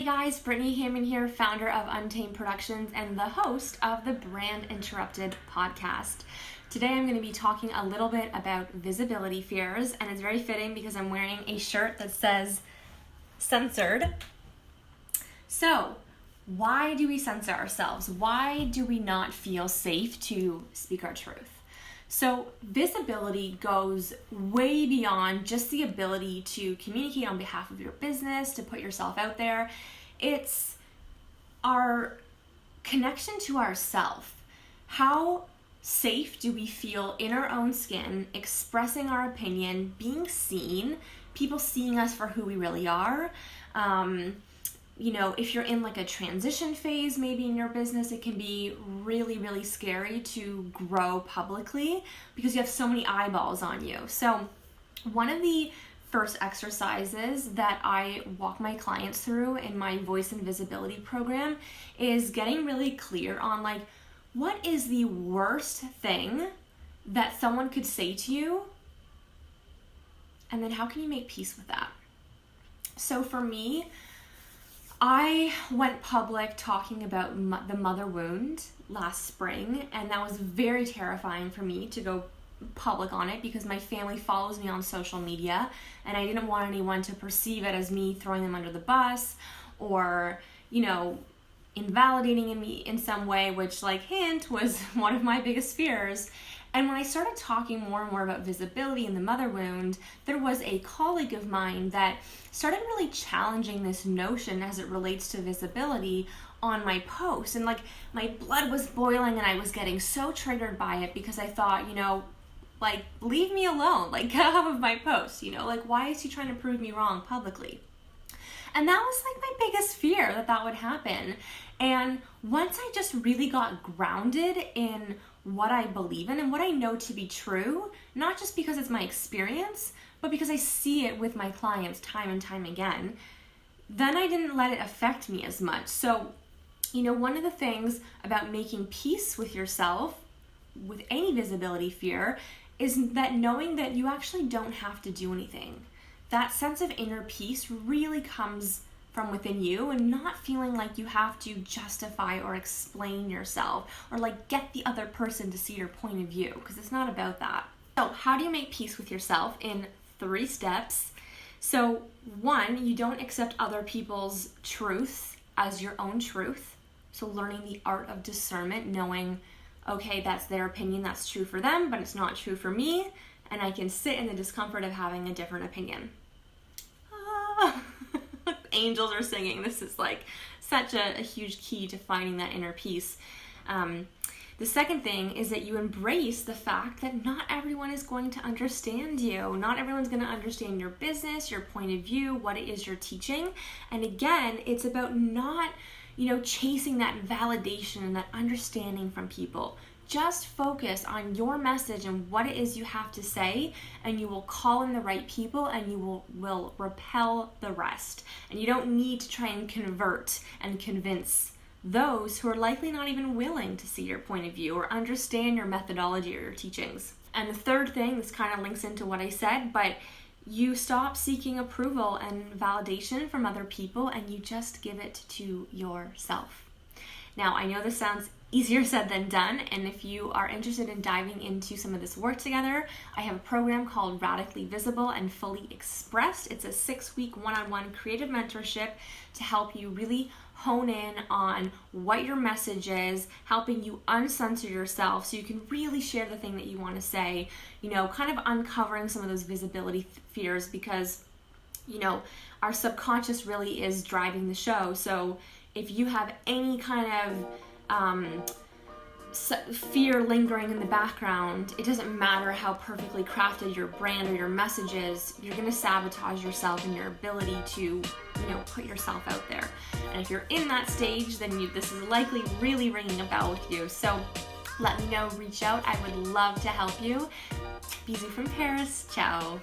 guys, Brittany Hammond here, founder of Untamed Productions and the host of the Brand Interrupted podcast. Today I'm going to be talking a little bit about visibility fears, and it's very fitting because I'm wearing a shirt that says Censored. So, why do we censor ourselves? Why do we not feel safe to speak our truth? So visibility goes way beyond just the ability to communicate on behalf of your business, to put yourself out there. It's our connection to ourself. How safe do we feel in our own skin, expressing our opinion, being seen, people seeing us for who we really are? If you're in like a transition phase, maybe in your business, it can be really, really scary to grow publicly because you have so many eyeballs on you. So one of the first exercises that I walk my clients through in my voice and visibility program is getting really clear on like, what is the worst thing that someone could say to you? And then how can you make peace with that? So for me, I went public talking about the mother wound last spring, and that was very terrifying for me to go public on it because my family follows me on social media, and I didn't want anyone to perceive it as me throwing them under the bus or, invalidating me in some way, which, hint, was one of my biggest fears. And when I started talking more and more about visibility and the mother wound, there was a colleague of mine that started really challenging this notion as it relates to visibility on my posts. And my blood was boiling and I was getting so triggered by it because I thought, leave me alone, get off of my post, why is he trying to prove me wrong publicly? And that was my biggest fear that would happen. And once I just really got grounded in what I believe in and what I know to be true, not just because it's my experience, but because I see it with my clients time and time again, then I didn't let it affect me as much. So, one of the things about making peace with yourself, with any visibility fear, is that knowing that you actually don't have to do anything. That sense of inner peace really comes from within you and not feeling like you have to justify or explain yourself or get the other person to see your point of view, because it's not about that. So how do you make peace with yourself? In 3 steps. So 1, you don't accept other people's truth as your own truth. So learning the art of discernment, knowing, okay, that's their opinion, that's true for them, but it's not true for me, and I can sit in the discomfort of having a different opinion. Angels are singing. This is such a huge key to finding that inner peace. The second thing is that you embrace the fact that not everyone is going to understand you. Not everyone's going to understand your business, your point of view, what it is you're teaching. And again, it's about not, chasing that validation and that understanding from people. Just focus on your message and what it is you have to say, and you will call in the right people and you will repel the rest. And you don't need to try and convert and convince those who are likely not even willing to see your point of view or understand your methodology or your teachings. And the third thing, this kind of links into what I said, but you stop seeking approval and validation from other people and you just give it to yourself. Now, I know this sounds easier said than done, and if you are interested in diving into some of this work together, I have a program called Radically Visible and Fully Expressed. It's a 6-week one-on-one creative mentorship to help you really hone in on what your message is, helping you uncensor yourself so you can really share the thing that you want to say, kind of uncovering some of those visibility fears because, our subconscious really is driving the show. So if you have any kind of fear lingering in the background, it doesn't matter how perfectly crafted your brand or your message is, you're going to sabotage yourself and your ability to, put yourself out there. And if you're in that stage, then this is likely really ringing a bell with you. So let me know, reach out. I would love to help you. Bisous from Paris. Ciao.